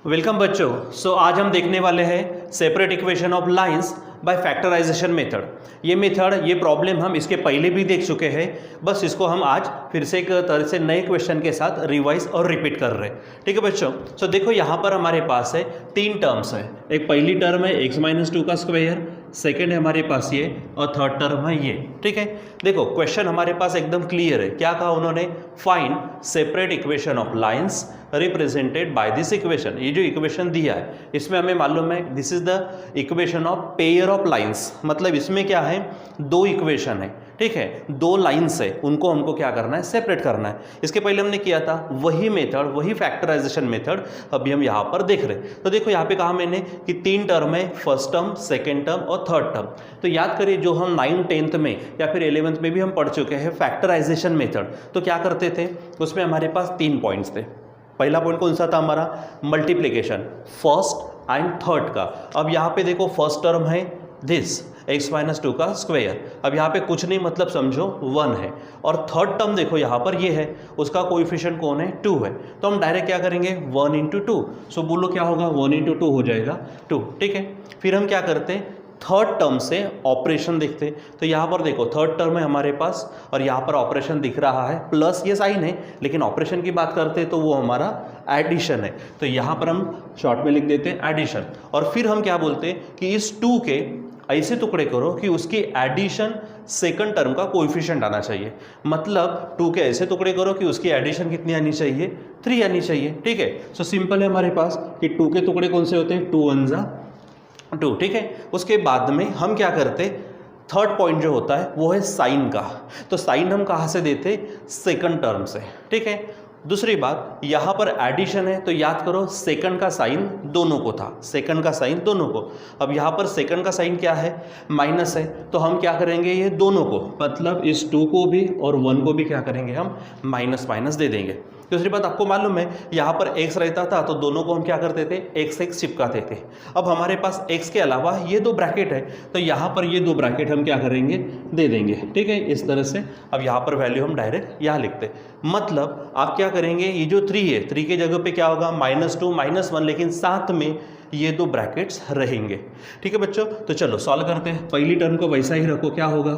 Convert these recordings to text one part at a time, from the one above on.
Welcome बच्चों। आज हम देखने वाले हैं separate equation of lines by factorisation method. ये मेथड, ये प्रॉब्लम हम इसके पहले भी देख चुके हैं, बस इसको हम आज फिर से एक तरह से नए क्वेश्चन के साथ रिवाइज और रिपीट कर रहे हैं। ठीक है बच्चों। देखो यहाँ पर हमारे पास है तीन टर्म्स है। एक पहली टर्म है x-2 का स्क्वायर, सेकेंड है हमारे पास ये, और थर्ड टर्म है ये। ठीक है, देखो क्वेश्चन हमारे पास एकदम क्लियर है। क्या कहा उन्होंने? Find separate equation of lines represented by this equation. ये जो इक्वेशन दिया है इसमें हमें मालूम है this is the equation of pair of lines. मतलब इसमें क्या है, दो इक्वेशन है। ठीक है, दो लाइंस है, उनको हमको क्या करना है, सेपरेट करना है। इसके पहले हमने किया था वही मेथड, वही फैक्टराइजेशन मेथड अभी हम यहाँ पर देख रहे हैं। तो देखो यहाँ पे कहा मैंने कि तीन टर्म है, फर्स्ट टर्म, सेकेंड टर्म और थर्ड टर्म। तो याद करिए जो हम 9th 10th में या फिर 11th में भी हम पढ़ चुके हैं फैक्टराइजेशन मेथड। तो क्या करते थे, उसमें हमारे पास तीन पॉइंट्स थे। पहला पॉइंट कौन सा था हमारा? मल्टीप्लिकेशन, फर्स्ट एंड थर्ड का। अब यहाँ पे देखो फर्स्ट टर्म है दिस x-2 का स्क्वायर। अब यहाँ पे कुछ नहीं, मतलब समझो 1 है। और थर्ड टर्म देखो यहाँ पर ये है, उसका कोएफिशिएंट कौन है? 2 है। तो हम डायरेक्ट क्या करेंगे, 1 × 2। सो बोलो क्या होगा, 1 × 2 हो जाएगा 2। ठीक है, फिर हम क्या करते हैं, थर्ड टर्म से ऑपरेशन देखते। तो यहाँ पर देखो थर्ड टर्म है हमारे पास, और यहाँ पर ऑपरेशन दिख रहा है प्लस, ये साइन है, लेकिन ऑपरेशन की बात करते हैं तो वो हमारा एडिशन है। तो यहाँ पर हम शॉर्ट में लिख देते हैं एडिशन। और फिर हम क्या बोलते हैं कि इस 2 के ऐसे टुकड़े करो कि उसकी एडिशन सेकंड टर्म का कोएफिशिएंट आना चाहिए। मतलब 2 के ऐसे टुकड़े करो कि उसकी एडिशन कितनी आनी चाहिए, 3 आनी चाहिए। ठीक है, सो सिंपल है हमारे पास कि 2 के टुकड़े कौन से होते हैं, 2 1 जा 2। ठीक है, उसके बाद में हम क्या करते, थर्ड पॉइंट जो होता है वो है साइन का। तो साइन हम कहाँ से देते, सेकंड टर्म से। ठीक है, दूसरी बात यहाँ पर एडिशन है, तो याद करो सेकंड का साइन दोनों को था, सेकंड का साइन दोनों को। अब यहाँ पर सेकंड का साइन क्या है, माइनस है। तो हम क्या करेंगे, ये दोनों को, मतलब इस 2 को भी और 1 को भी क्या करेंगे, हम माइनस माइनस दे देंगे। दूसरी बात आपको मालूम है यहाँ पर x रहता था तो दोनों को हम क्या करते थे, x चिपकाते थे। अब हमारे पास x के अलावा ये दो ब्रैकेट है, तो यहाँ पर ये दो ब्रैकेट हम क्या करेंगे, दे देंगे। ठीक है, इस तरह से अब यहाँ पर वैल्यू हम डायरेक्ट यहाँ लिखते। मतलब आप क्या करेंगे, ये जो 3 है, 3 के जगह पे क्या होगा, -2 -1, लेकिन साथ में ये दो ब्रैकेट्स रहेंगे। ठीक है बच्चों, तो चलो सॉल्व करते हैं। पहली टर्म को वैसा ही रखो, क्या होगा,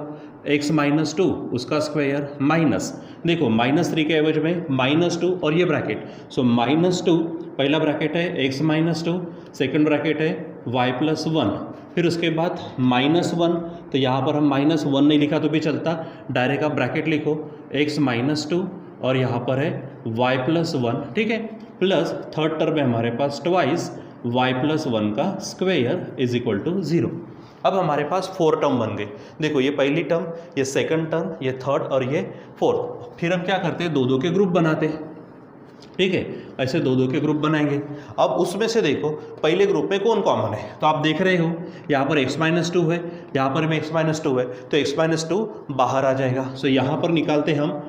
x-2 उसका स्क्वायर माइनस, देखो -3 के एवज में -2 और ये ब्रैकेट। सो -2 पहला ब्रैकेट है x-2, सेकंड ब्रैकेट है y+1, फिर उसके बाद -1। तो यहाँ पर हम -1 नहीं लिखा तो भी चलता, डायरेक्ट आप ब्रैकेट लिखो x-2 और यहाँ पर है y+1। ठीक है, प्लस थर्ड टर्म है हमारे पास ट्वाइस y+1 का स्क्वायर इज इक्वल टू 0। अब हमारे पास 4 टर्म बन गए। देखो ये पहली टर्म, ये सेकंड टर्म, ये थर्ड और ये फोर्थ। फिर हम क्या करते हैं, 2-2 के ग्रुप बनाते हैं। ठीक है, ऐसे 2-2 के ग्रुप बनाएंगे। अब उसमें से देखो पहले ग्रुप में कौन कॉमन है, तो आप देख रहे हो यहाँ पर x-2 है, यहाँ पर भी x-2 है, तो x-2 बाहर आ जाएगा। सो यहाँ पर निकालते हम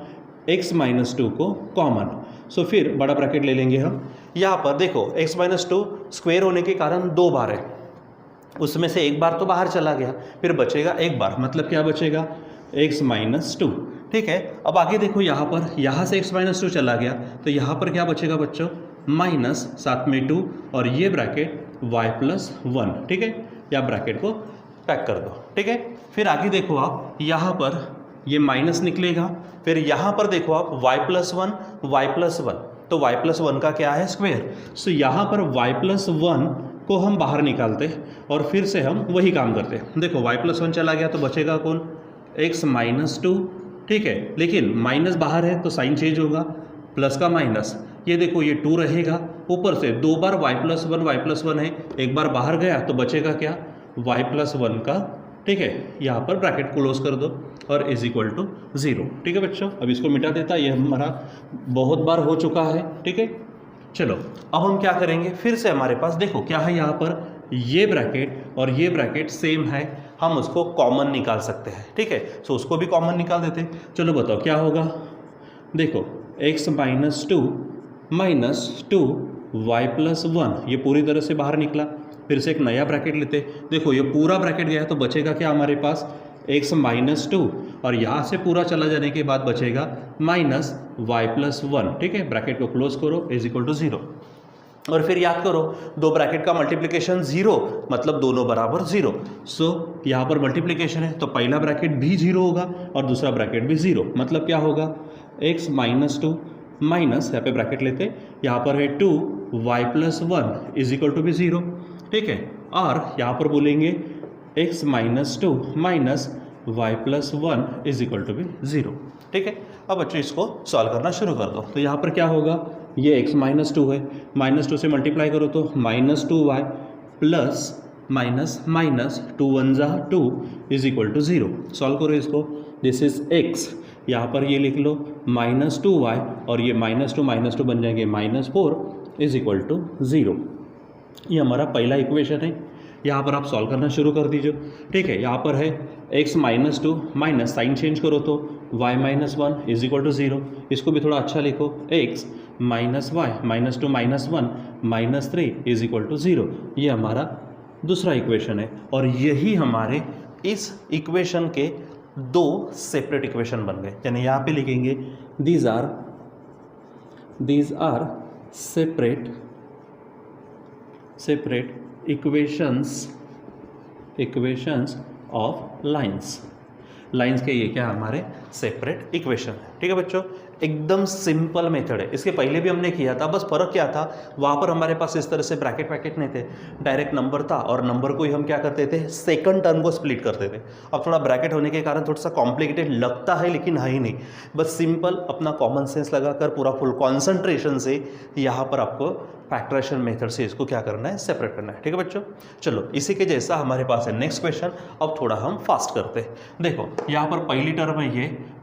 x-2 को कॉमन। सो फिर बड़ा ब्रैकेट ले लेंगे हम। यहाँ पर देखो x-2 स्क्वायर होने के कारण 2 बार है, उसमें से एक बार तो बाहर चला गया, फिर बचेगा एक बार, मतलब क्या बचेगा, x-2। ठीक है, अब आगे देखो यहाँ पर, यहाँ से x-2 चला गया तो यहाँ पर क्या बचेगा बच्चों, माइनस, साथ में 2 और ये ब्रैकेट y+1। ठीक है, या ब्रैकेट को पैक कर दो। ठीक है, फिर आगे देखो आप, यहाँ पर ये माइनस निकलेगा, फिर यहाँ पर देखो आप y+1 तो y+1 का क्या है, स्क्वायर। सो यहाँ पर y+1 को हम बाहर निकालते और फिर से हम वही काम करते। देखो y+1 चला गया तो बचेगा कौन, x-2। ठीक है, लेकिन माइनस बाहर है तो साइन चेंज होगा, प्लस का माइनस, ये देखो ये 2 रहेगा, ऊपर से 2 बार y+1 है, एक बार बाहर गया तो बचेगा क्या, y+1 का। ठीक है, यहाँ पर ब्रैकेट क्लोज कर दो और इज इक्वल टू 0। ठीक है बच्चों, अब इसको मिटा देता, ये हमारा बहुत बार हो चुका है। ठीक है, चलो अब हम क्या करेंगे, फिर से हमारे पास देखो क्या है, यहाँ पर ये ब्रैकेट और ये ब्रैकेट सेम है, हम उसको कॉमन निकाल सकते हैं। ठीक है, सो उसको भी कॉमन निकाल देते हैं। चलो बताओ क्या होगा, देखो x-2 -2 y+1, ये पूरी तरह से बाहर निकला। फिर से एक नया ब्रैकेट लेते, देखो ये पूरा ब्रैकेट गया तो बचेगा क्या हमारे पास, x-2 और यहाँ से पूरा चला जाने के बाद बचेगा -y+1। ठीक है, ब्रैकेट को क्लोज करो इज इक्वल टू 0। और फिर याद करो दो ब्रैकेट का मल्टीप्लिकेशन 0 मतलब दोनों बराबर 0। सो यहाँ पर मल्टीप्लिकेशन है तो पहला ब्रैकेट भी 0 होगा और दूसरा ब्रैकेट भी 0, मतलब क्या होगा x माइनस 2 माइनस, यहाँ पे ब्रैकेट लेते, यहाँ पर है 2y plus 1 is equal to भी 0, ठीक है। और यहाँ पर बोलेंगे x minus 2 minus y plus 1 is equal to भी 0, ठीक है। अब बच्चों इसको सॉल्व करना शुरू कर दो। तो यहाँ पर क्या होगा, ये x माइनस 2 है, माइनस 2 से मल्टीप्लाई करो तो minus 2y plus minus minus 2 1 जा 2 इज इक्वल टू 0। सॉल्व करो इसको, दिस इज x, यहाँ पर ये लिख लो माइनस 2y और ये माइनस टू बन जाएंगे -4 इज इक्वल टू 0। ये हमारा पहला इक्वेशन है, यहाँ पर आप सॉल्व करना शुरू कर दीजिए, ठीक है। यहाँ पर है x minus 2 minus sign change करो तो y minus 1 is equal to 0। इसको भी थोड़ा अच्छा लिखो, x minus y minus 2 minus 1 minus 3 is equal to 0। ये हमारा दूसरा इक्वेशन है और यही हमारे इस इक्वेशन के दो सेपरेट इक्वेशन बन गए। यानी यहाँ पे लिखेंगे these are separate equations of lines के ये क्या हमारे सेपरेट इक्वेशन है, ठीक है बच्चों। एकदम सिंपल मेथड है, इसके पहले भी हमने किया था, बस फर्क क्या था, वहाँ पर हमारे पास इस तरह से ब्रैकेट वैकेट नहीं थे, डायरेक्ट नंबर था और नंबर को ही हम क्या करते थे, सेकंड टर्म को स्प्लिट करते थे। अब थोड़ा ब्रैकेट होने के कारण थोड़ा सा कॉम्प्लिकेटेड लगता है लेकिन है ही नहीं, बस सिंपल अपना कॉमन सेंस लगाकर पूरा फुल कॉन्सेंट्रेशन से यहाँ पर आपको फैक्टराइजेशन मेथड से इसको क्या करना है, सेपरेट करना है, ठीक है बच्चों। चलो इसी के जैसा हमारे पास है नेक्स्ट क्वेश्चन। अब थोड़ा हम फास्ट करते हैं। देखो यहाँ पर पहली टर्म है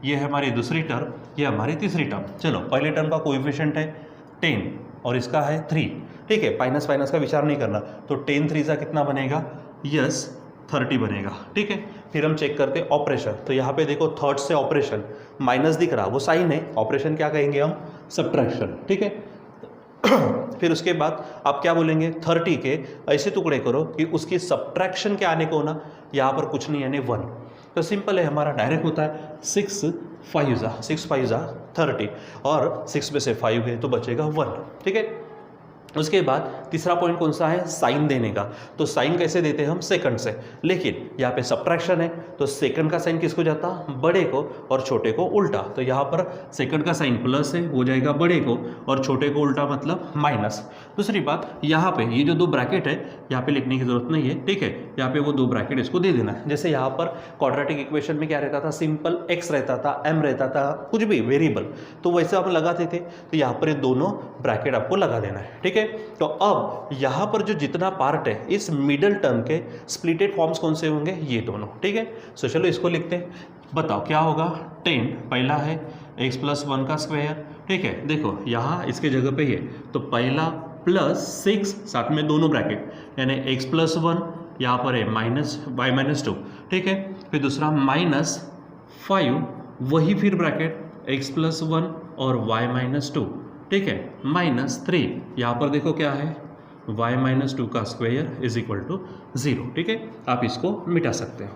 ये है हमारी दूसरी टर्म, ये हमारी तीसरी टर्म। चलो पहले टर्म का कोएफिशिएंट है 10 और इसका है 3, ठीक है। माइनस माइनस का विचार नहीं करना, तो 10 3 का कितना बनेगा, यस 30 बनेगा, ठीक है। फिर हम चेक करते हैं ऑपरेशन, तो यहाँ पे देखो थर्ड से ऑपरेशन माइनस दिख रहा, वो साइन है, ऑपरेशन क्या कहेंगे हम, सब्ट्रैक्शन, ठीक है। फिर उसके बाद आप क्या बोलेंगे, 30 के ऐसे टुकड़े करो कि उसकी सब्ट्रैक्शन के आने को ना यहाँ पर कुछ नहीं यानी 1, तो सिंपल है हमारा, डायरेक्ट होता है 6 5 जा 30 और 6 में से 5 है तो बचेगा 1, ठीक है। उसके बाद तीसरा पॉइंट कौन सा है, साइन देने का। तो साइन कैसे देते हैं हम, सेकंड से, लेकिन यहाँ पे सब्ट्रैक्शन है तो सेकंड का साइन किसको जाता, बड़े को, और छोटे को उल्टा। तो यहाँ पर सेकंड का साइन प्लस है, हो जाएगा बड़े को, और छोटे को उल्टा मतलब माइनस। दूसरी बात, यहाँ पे ये जो दो ब्रैकेट है यहाँ पे लिखने की जरूरत नहीं है, ठीक है। यहाँ पे वो दो ब्रैकेट इसको दे देना है। जैसे यहाँ पर क्वाड्रेटिक इक्वेशन में क्या रहता था, सिंपल x रहता था, m रहता था, कुछ भी वेरिएबल, तो वैसे आप लगाते थे, तो यहाँ पर ये दोनों ब्रैकेट आपको लगा देना है, ठीक है। तो अब यहाँ पर जो जितना पार्ट है इस मिडल टर्म के स्प्लिटेड फॉर्म्स कौन से होंगे, ये दोनों, ठीक है। सो चलो इसको लिखते हैं, बताओ क्या होगा। 10 पहला है x प्लस 1 का स्क्वायर, ठीक है। देखो यहाँ इसके जगह पे ये, तो पहला प्लस 6 साथ में दोनों ब्रैकेट, यानी x प्लस 1 यहाँ पर है माइनस y माइनस 2, ठीक है। फिर दूसरा माइनस 5, वही फिर ब्रैकेट x प्लस 1 और y माइनस 2, ठीक है, -3, यहाँ पर देखो क्या है, y माइनस 2 का स्क्वायर इज इक्वल टू 0, ठीक है। आप इसको मिटा सकते हो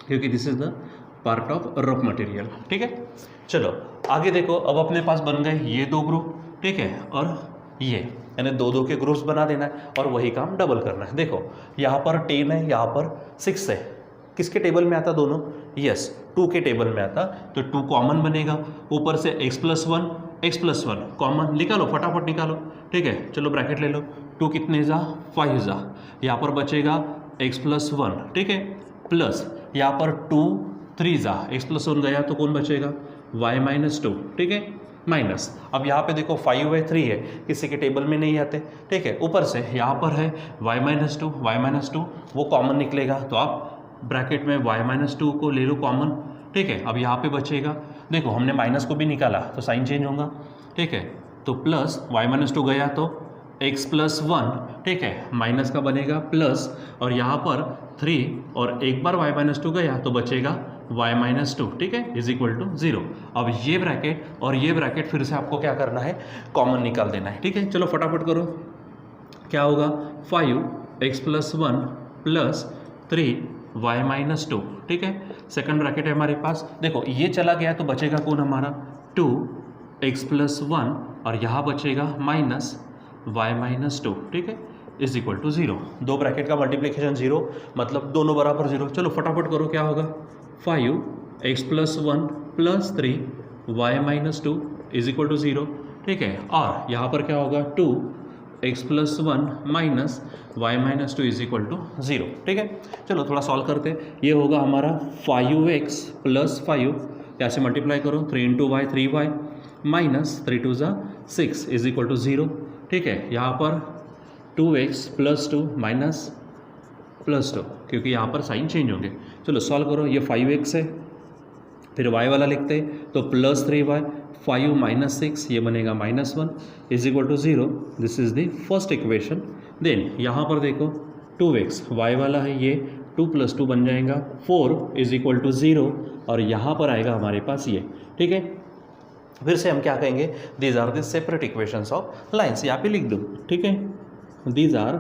क्योंकि this is the part of rough material, ठीक है। चलो आगे देखो, अब अपने पास बन गए ये दो ग्रुप, ठीक है, और ये, यानी दो के ग्रुप्स बना देना है और वही काम डबल करना है। देखो यहाँ पर 10 है, यहाँ पर 6 है, किसके टेबल में आता दोनों, यस 2 के टेबल में आता, तो 2 कॉमन बनेगा, ऊपर से x प्लस 1 कॉमन निकालो, फटाफट निकालो, ठीक है। चलो ब्रैकेट ले लो, 2 कितने जा 5 जा, यहाँ पर बचेगा x प्लस 1, ठीक है, प्लस यहाँ पर 2 3 जा, x प्लस 1 गया तो कौन बचेगा, y माइनस 2, ठीक है, माइनस। अब यहाँ पे देखो 5 है 3 है, किसी के टेबल में नहीं आते, ठीक है। ऊपर से यहाँ पर है y माइनस 2 वो कॉमन निकलेगा, तो आप ब्रैकेट में y माइनस 2 को ले लो कॉमन, ठीक है। अब यहाँ पे बचेगा, देखो हमने माइनस को भी निकाला तो साइन चेंज होगा, ठीक है, तो प्लस y माइनस 2 गया तो x प्लस 1, ठीक है, माइनस का बनेगा प्लस, और यहाँ पर 3 और एक बार y माइनस 2 गया तो बचेगा y माइनस 2, ठीक है, इज इक्वल टू 0। अब ये ब्रैकेट और ये ब्रैकेट फिर से आपको क्या करना है, कॉमन निकाल देना है, ठीक है। चलो फटाफट करो, क्या होगा, 5x plus 1 plus 3y minus 2, ठीक है। सेकंड ब्रैकेट है हमारे पास, देखो ये चला गया तो बचेगा कौन हमारा 2x प्लस 1, और यहाँ बचेगा माइनस y माइनस 2, ठीक है, इज इक्वल टू 0। दो ब्रैकेट का मल्टीप्लिकेशन 0 मतलब दोनों बराबर 0। चलो फटाफट करो, क्या होगा 5x plus 1 plus 3y minus 2 is equal to 0, ठीक है। और यहाँ पर क्या होगा 2x plus 1 minus y minus 2 is equal to 0, ठीक है। चलो थोड़ा सॉल्व करते हैं। ये होगा हमारा 5x प्लस 5, यहाँ से मल्टीप्लाई करो 3 into Y 3y minus 3 to ज़ा 6 इज इक्वल टू 0, ठीक है। यहाँ पर 2x प्लस 2 माइनस प्लस 2, क्योंकि यहाँ पर साइन चेंज होंगे। चलो सॉल्व करो, ये 5x है, फिर y वाला लिखते हैं तो प्लस 3y, 5 माइनस 6 ये बनेगा minus 1 is equal to 0। This is the first equation. Then यहाँ पर देखो 2x y वाला है, ये 2 प्लस 2 बन जाएगा 4 इज इक्वल टू 0, और यहाँ पर आएगा हमारे पास ये, ठीक है। फिर से हम क्या कहेंगे, these are the separate equations of lines, यहाँ पे लिख दो, ठीक है। These are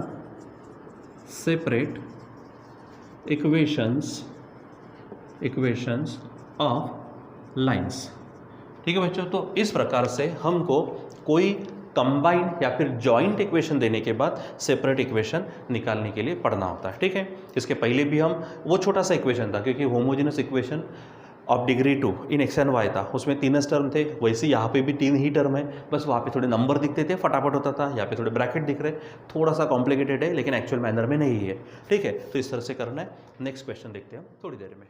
separate equations of lines, ठीक है बच्चों। तो इस प्रकार से हमको कोई कंबाइंड या फिर जॉइंट इक्वेशन देने के बाद सेपरेट इक्वेशन निकालने के लिए पढ़ना होता है, ठीक है। इसके पहले भी हम वो छोटा सा इक्वेशन था, क्योंकि homogeneous equation of degree 2 in x and y था, उसमें 3 टर्म थे। वैसे यहाँ पे भी 3 ही टर्म है, बस वहाँ पे थोड़े नंबर दिखते थे, फटाफट होता था। यहाँ पे थोड़े ब्रैकेट दिख रहे, थोड़ा सा कॉम्प्लिकेटेड है, लेकिन एक्चुअल मैनर में नहीं है, ठीक है। तो इस तरह से करना है। नेक्स्ट क्वेश्चन देखते हैं हम थोड़ी देर में।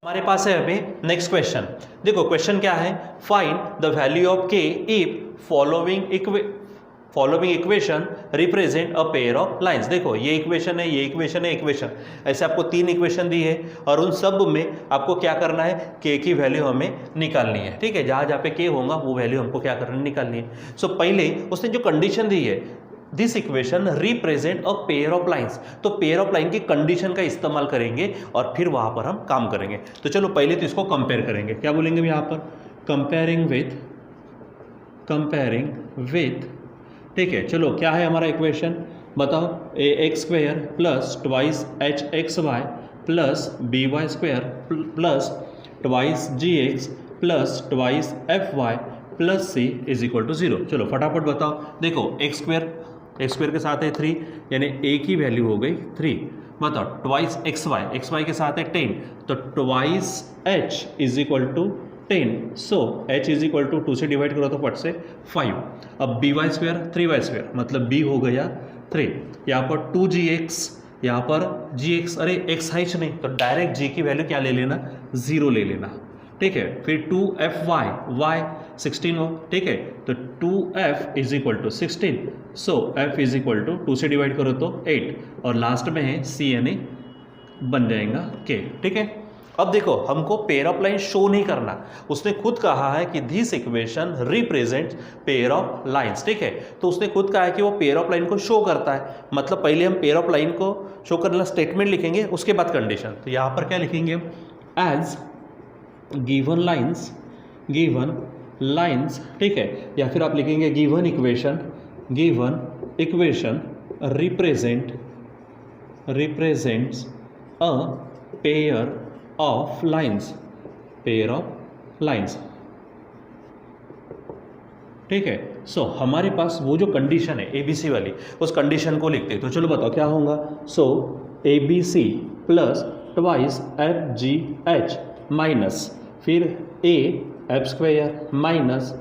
हमारे पास है अभी नेक्स्ट क्वेश्चन। देखो क्वेश्चन क्या है, find the value of k if following equation represent a pair of lines. देखो ये इक्वेशन है, ये इक्वेशन है, इक्वेशन, ऐसे आपको 3 इक्वेशन दी है, और उन सब में आपको क्या करना है, k की वैल्यू हमें निकालनी है, ठीक है। जहाँ जहाँ पे k होगा वो वैल्यू हमको क्या करनी निकालनी है। सो पहले उसने जो कंडीशन दी है, this equation represent a pair of lines, तो पेयर ऑफ लाइन की कंडीशन का इस्तेमाल करेंगे और फिर वहां पर हम काम करेंगे। तो चलो पहले तो इसको कंपेयर करेंगे। क्या बोलेंगे यहाँ पर, कंपेयरिंग विथ, ठीक है। चलो क्या है हमारा इक्वेशन बताओ, ax square plus twice hxy plus by square plus twice gx plus twice fy plus c is equal to 0। चलो फटाफट बताओ। देखो एक्स स्क्वायर के साथ है 3, यानी a की वैल्यू हो गई 3। बताओ ट्वाइस xy के साथ है 10, तो twice h is equal to 10। So h is equal to 2 से डिवाइड करो तो फट से 5। अब by स्क्वायर 3y स्क्वायर मतलब b हो गया 3। यहाँ पर 2gx, यहाँ पर gx, अरे x है नहीं तो डायरेक्ट g की वैल्यू क्या ले लेना, 0 ले लेना, ठीक है। फिर 2fy, y 16 हो, ठीक है, तो 2f is equal to 16। So f is equal to 2 से डिवाइड करो तो 8, और लास्ट में है c यानी बन जाएगा k, ठीक है। अब देखो हमको पेयर ऑफ लाइन शो नहीं करना, उसने खुद कहा है कि this equation represents pair of lines, ठीक है। तो उसने खुद कहा है कि वो पेयर ऑफ लाइन को शो करता है, मतलब पहले हम पेयर ऑफ लाइन को शो करने वाला स्टेटमेंट लिखेंगे, उसके बाद कंडीशन। तो यहाँ पर क्या लिखेंगे, एज गिवन लाइंस, ठीक है, या फिर आप लिखेंगे given equation represents a pair of lines, ठीक है। सो हमारे पास वो जो कंडीशन है ABC वाली, उस कंडीशन को लिखते हैं। तो चलो बताओ क्या होगा। So ABC plus twice FGH minus फिर AF square minus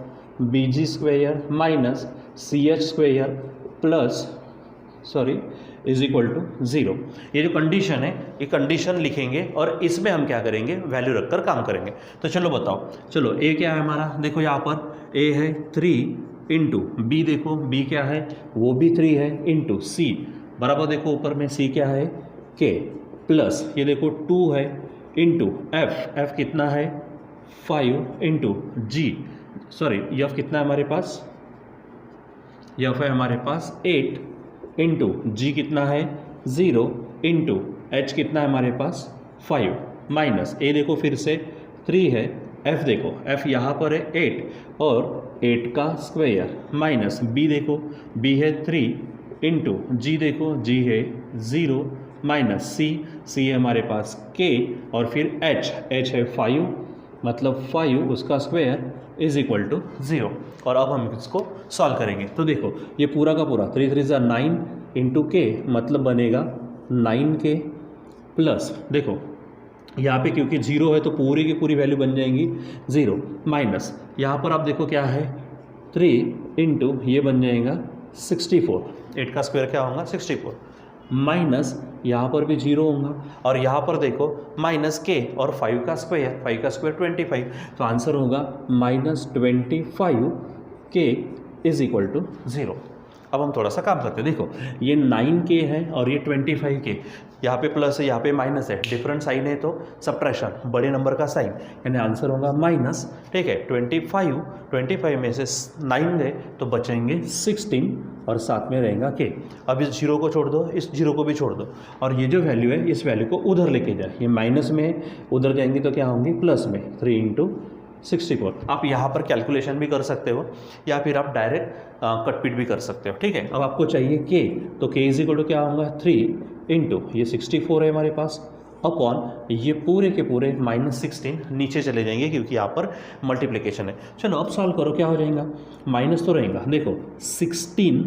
BG square minus CH square plus is equal to 0। ये जो कंडीशन है, ये कंडीशन लिखेंगे और इसमें हम क्या करेंगे, वैल्यू रखकर काम करेंगे। तो चलो बताओ, चलो A क्या है हमारा, देखो यहाँ पर A है 3 इंटू B, देखो B क्या है, वो भी 3 है, इंटू C बराबर, देखो ऊपर में C क्या है K, प्लस ये देखो 2 है, इंटू F कितना है 5, इंटू G F कितना है हमारे पास, F है हमारे पास 8, इंटू G कितना है 0, इंटू H कितना है हमारे पास 5, माइनस A देखो फिर से 3 है, F देखो F यहाँ पर है 8 और 8 का स्क्वायर, माइनस B देखो B है 3, इंटू G देखो G है 0, माइनस C है हमारे पास K, और फिर H है 5, मतलब 5 उसका स्क्वायर इज इक्वल टू 0। और अब हम इसको सॉल्व करेंगे। तो देखो ये पूरा का पूरा 3 3 9 इंटू के मतलब बनेगा 9k प्लस, देखो यहाँ पे क्योंकि 0 है तो पूरी की पूरी वैल्यू बन जाएंगी 0 माइनस यहाँ पर आप देखो क्या है 3 इंटू ये बन जाएगा 64, 8 का स्क्वायर क्या होगा 64 माइनस यहाँ पर भी 0 होगा और यहाँ पर देखो माइनस के और 5 का स्क्वायर 25, तो आंसर होगा -25k इज इक्वल टू 0। अब हम थोड़ा सा काम करते हैं। देखो ये 9k है और ये 25k, यहाँ पे प्लस है यहाँ पे माइनस है, डिफरेंट साइन है तो सब्ट्रैक्शन बड़े नंबर का साइन, यानी आंसर होगा माइनस। ठीक है 25 में से 9 गए तो बचेंगे 16 और साथ में रहेगा k। अब इस जीरो को छोड़ दो, इस जीरो को भी छोड़ दो और ये जो वैल्यू है इस वैल्यू को उधर लेके जाए, ये माइनस में उधर जाएंगे तो क्या होंगे प्लस में 3 इंटू 64। आप यहाँ पर कैलकुलेशन भी कर सकते हो या फिर आप डायरेक्ट कटपीट भी कर सकते हो। ठीक है अब आपको चाहिए k, तो k इज इक्वल टू क्या होगा 3 इंटू ये 64 है हमारे पास अपॉन ये पूरे के पूरे -16 नीचे चले जाएंगे क्योंकि यहाँ पर मल्टीप्लिकेशन है। चलो अब सॉल्व करो क्या हो जाएगा, माइनस तो रहेगा, देखो 16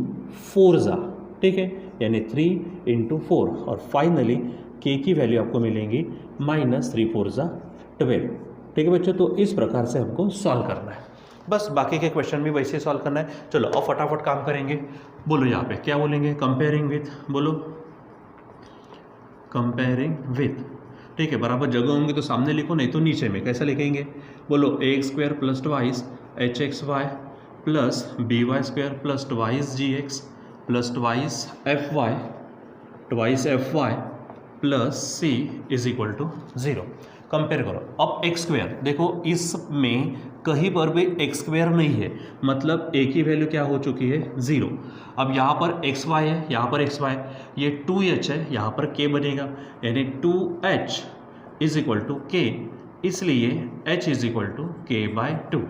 4 जा, ठीक है यानी 3 इंटू 4 और फाइनली k की वैल्यू आपको मिलेंगी -3 4 जा 12। ठीक है बच्चों, तो इस प्रकार से हमको सॉल्व करना है, बस बाकी के क्वेश्चन भी वैसे सॉल्व करना है। चलो अब फटाफट काम करेंगे। बोलो यहाँ पे क्या बोलेंगे, कंपेयरिंग विथ, बोलो कंपेयरिंग विथ। ठीक है बराबर जगह होंगे तो सामने लिखो, नहीं तो नीचे में कैसा लिखेंगे, बोलो ax² plus twice hxy plus by² plus twice gx plus twice fy plus c is equal to 0। Compare करो। अब x², देखो इसमें कहीं पर भी x² नहीं है, मतलब a की वैल्यू क्या हो चुकी है 0। अब यहाँ पर xy है, यहाँ पर xy, ये 2h है, यहाँ पर k बनेगा, यानी 2h is equal to k, इसलिए h is equal to k/2।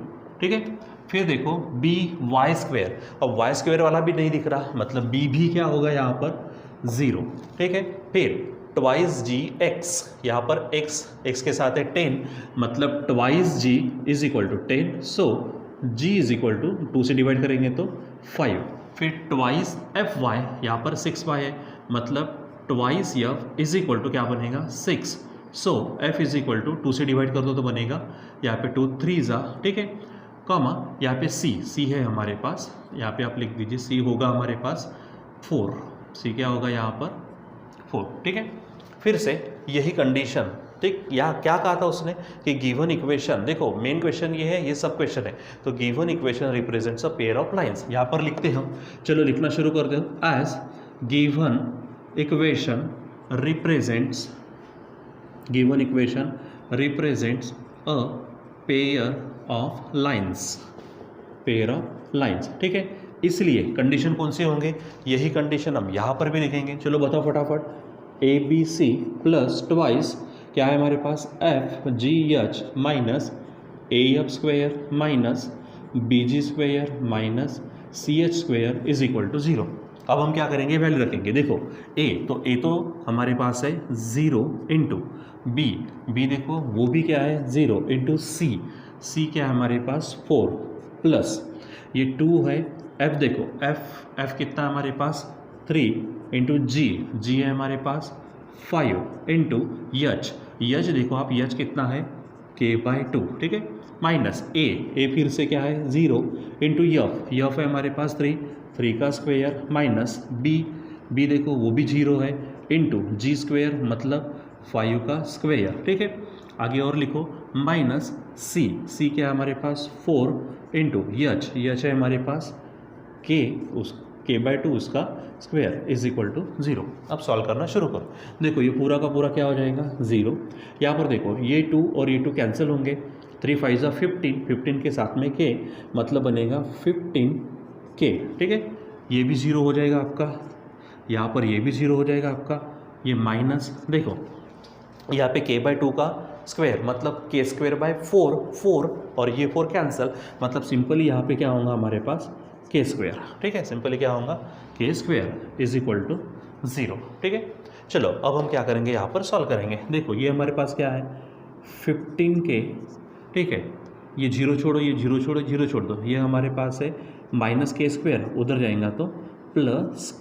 ठीक है फिर देखो by², अब y² वाला भी नहीं दिख रहा, मतलब b भी क्या होगा यहाँ पर 0। ठीक है फिर ट्वाइस जी एक्स, यहाँ पर x के साथ है 10, मतलब twice g is equal to 10, so g is equal to 2 से डिवाइड करेंगे तो 5। फिर ट्वाइस fy, यहाँ पर 6y है, मतलब twice f is equal to क्या बनेगा 6, so f is equal to 2 से डिवाइड कर दो तो बनेगा यहाँ पे 2 3 जा, ठीक है कॉमा यहाँ पे c है हमारे पास, यहाँ पे आप लिख दीजिए c होगा हमारे पास 4, c क्या होगा यहाँ पर 4। ठीक है फिर से यही कंडीशन, ठीक यहाँ क्या कहा था उसने कि गिवन इक्वेशन, देखो मेन क्वेश्चन ये है, ये सब क्वेश्चन है, तो given equation represents a pair of lines, यहाँ पर लिखते हैं। चलो लिखना शुरू कर दो, as given equation represents a pair of lines, ठीक है इसलिए कंडीशन कौन से होंगे, यही कंडीशन हम यहाँ पर भी लिखेंगे। चलो बताओ फटाफट, ABC प्लस ट्वाइस क्या है हमारे पास FGH minus AF² minus BG² minus CH² is equal to 0। अब हम क्या करेंगे, वैल्यू रखेंगे। देखो A तो हमारे पास है 0 इंटू B देखो वो भी क्या है 0 इंटू C क्या है हमारे पास 4 प्लस ये 2 है, F देखो F कितना है हमारे पास 3 इंटू G है हमारे पास 5 इंटू H देखो आप H कितना है k/2, ठीक है माइनस A फिर से क्या है 0 इंटू F है हमारे पास 3 का स्क्वायर माइनस B देखो वो भी 0 है इंटू G² मतलब 5 का स्क्वायर। ठीक है आगे और लिखो माइनस C क्या है हमारे पास 4 इंटू H है हमारे पास k/2 उसका स्क्वायर इज इक्वल टू 0। अब सॉल्व करना शुरू करो। देखो ये पूरा का पूरा क्या हो जाएगा 0, यहाँ पर देखो ये 2 और ये 2 कैंसिल होंगे, 3 5 जा 15 के साथ में k मतलब बनेगा 15k। ठीक है ये भी 0 हो जाएगा आपका, यहाँ पर ये भी 0 हो जाएगा आपका, ये माइनस देखो यहाँ पे k/2 का स्क्वायर मतलब k²/4 और ये 4 कैंसिल, मतलब सिंपली यहाँ पे क्या होगा हमारे पास k²। ठीक है सिंपली क्या होगा k² इज इक्वल टू 0। ठीक है चलो अब हम क्या करेंगे, यहाँ पर सॉल्व करेंगे। देखो ये हमारे पास क्या है 15k, ठीक है ये जीरो छोड़ो, ये जीरो छोड़ो, जीरो छोड़ दो, ये हमारे पास है माइनस के स्क्वायर, उधर जाएगा तो प्लस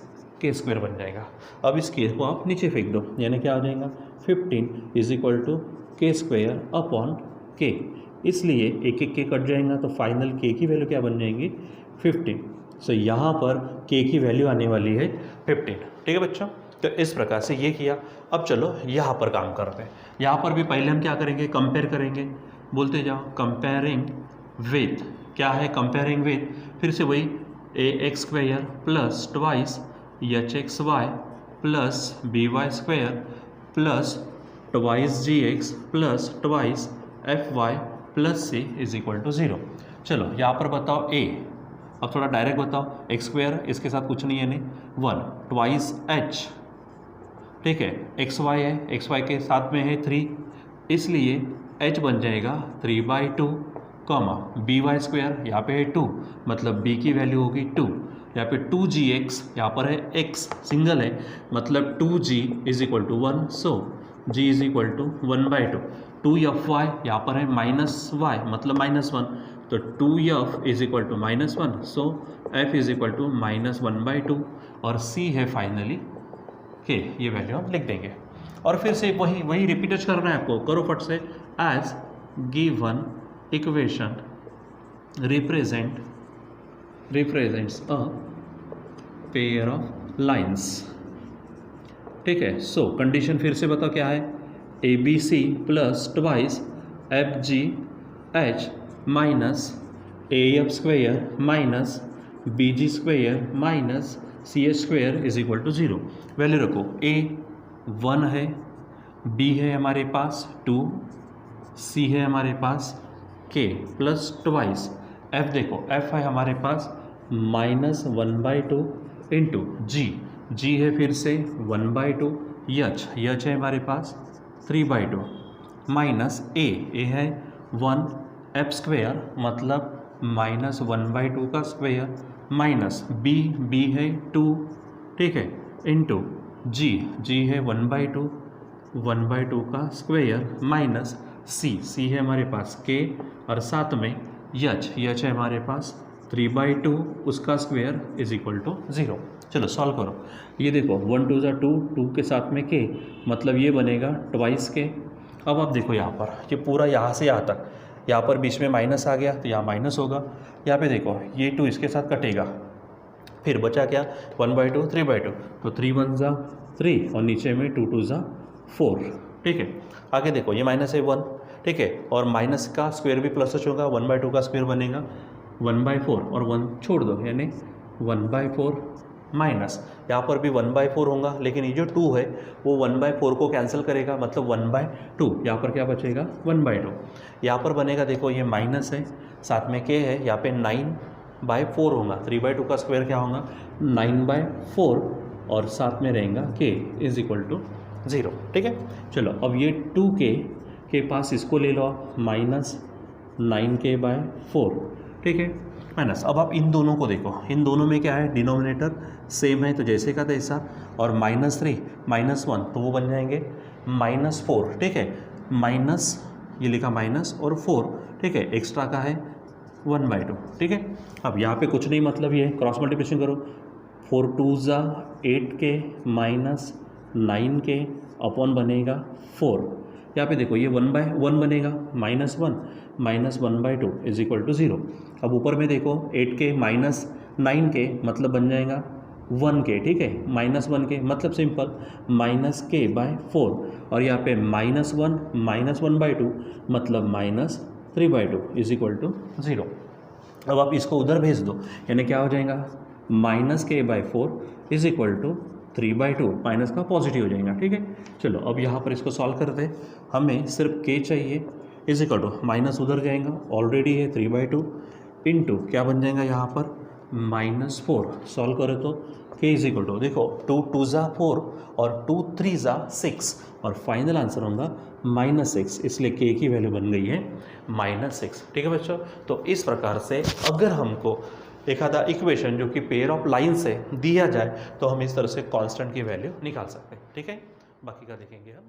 के स्क्वायर बन जाएगा। अब इस के को आप नीचे फेंक दो, यानी क्या हो जाएगा 15 इज इक्वल टू के स्क्वायर अपॉन के, इसलिए एक एक के कट जाएगा तो फाइनल के की वैल्यू क्या बन जाएंगी 15। सो यहाँ पर के की वैल्यू आने वाली है 15। ठीक है बच्चों, तो इस प्रकार से ये किया। अब चलो यहाँ पर काम करते हैं। यहाँ पर भी पहले हम क्या करेंगे, कंपेयर करेंगे, बोलते जाओ कंपेयरिंग विथ, क्या है कंपेयरिंग विथ, फिर से वही a x square plus twice h x y plus b y square plus twice g x plus twice f y plus c is equal to 0। चलो यहाँ पर बताओ ए, अब थोड़ा डायरेक्ट बताओ, एक्स स्क्वायर इसके साथ कुछ नहीं है, नहीं 1 ट्वाइस एच, ठीक है, एक्स वाई है, एक्स वाई के साथ में है 3, इसलिए h बन जाएगा 3/2 कॉमा बी वाई स्क्वायर, यहाँ पे है 2, मतलब b की वैल्यू होगी 2, यहाँ पे 2gx, यहाँ पर है x सिंगल है, मतलब 2g is equal to 1, so g is equal to 1/2, 2fy, यहाँ पर है माइनस y, मतलब -1, तो 2f is equal to -1, so f is equal to -1/2, और c है फाइनली के, ये वैल्यू हम लिख देंगे। और फिर से वही रिपीट करना है आपको, करो फट से, as given equation represents a pair of lines. ठीक है, सो कंडीशन फिर से बताओ क्या है, A B C plus twice F G H minus A F square minus B G square minus C H square is equal to 0। Value रखो, A 1 है, B है हमारे पास 2, सी है हमारे पास के प्लस ट्वाइस, एफ देखो एफ है हमारे पास -1/2 इंटू जी है फिर से 1/2, यच है हमारे पास 3/2 माइनस ए है 1 एफ स्क्वेयर, मतलब -1/2 का स्क्वेयर माइनस बी है 2, ठीक है, इंटू जी है 1/2 का स्क्वेयर माइनस सी है हमारे पास के, और साथ में यच है हमारे पास 3/2 उसका स्क्वेयर इज इक्वल टू 0। चलो सॉल्व करो, ये देखो 1 2 2 के साथ में के, मतलब ये बनेगा ट्वाइस के। अब आप देखो यहाँ पर, ये पूरा यहाँ से यहाँ तक, यहाँ पर बीच में माइनस आ गया तो यहाँ माइनस होगा, यहाँ पे देखो ये 2 इसके साथ कटेगा, फिर बचा क्या 1/2 3/2, तो 3 1 ज़ा 3 और नीचे में 2 2 ज़ा 4। ठीक है, आगे देखो ये माइनस है 1, ठीक है, और माइनस का स्क्वायर भी प्लस होगा, 1/2 का स्क्वायर बनेगा 1/4 और 1 छोड़ दो, यानी 1/4 माइनस, यहाँ पर भी 1/4 होगा, लेकिन ये जो 2 है वो 1/4 को कैंसिल करेगा, मतलब 1/2, यहाँ पर क्या बचेगा 1/2। यहाँ पर बनेगा देखो ये माइनस है, साथ में के है, यहाँ पे 9/4 होगा, 3/2 का स्क्वायर क्या होगा 9/4, और साथ में रहेगा के इज इक्वल टू 0। ठीक है, चलो अब ये 2k के पास इसको ले लो -9k/4, ठीक है, माइनस। अब आप इन दोनों को देखो, इन दोनों में क्या है, डिनोमिनेटर सेम है तो जैसे का तैसा, और -3 -1 तो वो बन जाएंगे -4। ठीक है, माइनस ये लिखा माइनस और 4, ठीक है, एक्स्ट्रा का है 1/2। ठीक है, अब यहाँ पे कुछ नहीं, मतलब ये क्रॉस मल्टीप्लिकेशन करो, 4 2 ज़ा 8k माइनस 9k अपॉन बनेगा 4, यहाँ पे देखो ये 1/1 बनेगा, -1 इज इक्वल टू 0। अब ऊपर में देखो 8k माइनस 9k मतलब बन जाएगा 1k, ठीक है, -1k मतलब सिंपल -k/4, और यहाँ पे -1 -1/2 मतलब -3/2 इज इक्वल टू 0। अब आप इसको उधर भेज दो, यानी क्या हो जाएगा -k/4 is equal to 3/2, minus का पॉजिटिव हो जाएगा। ठीक है, चलो अब यहाँ पर इसको सॉल्व करते हैं, हमें सिर्फ k चाहिए, इज इक्वल टू माइनस उधर जाएगा, ऑलरेडी है 3/2 इंटू क्या बन जाएगा यहाँ पर -4, सॉल्व करें तो k इज इक्वल टू देखो 2 2 ज़ा 4 और 2 3 ज़ा 6, और फाइनल आंसर होगा -6, इसलिए k की वैल्यू बन गई है -6। ठीक है बच्चों, तो इस प्रकार से अगर हमको एक आधा इक्वेशन जो कि पेयर ऑफ लाइन से दिया जाए तो हम इस तरह से कांस्टेंट की वैल्यू निकाल सकते हैं। ठीक है, बाकी का देखेंगे हम।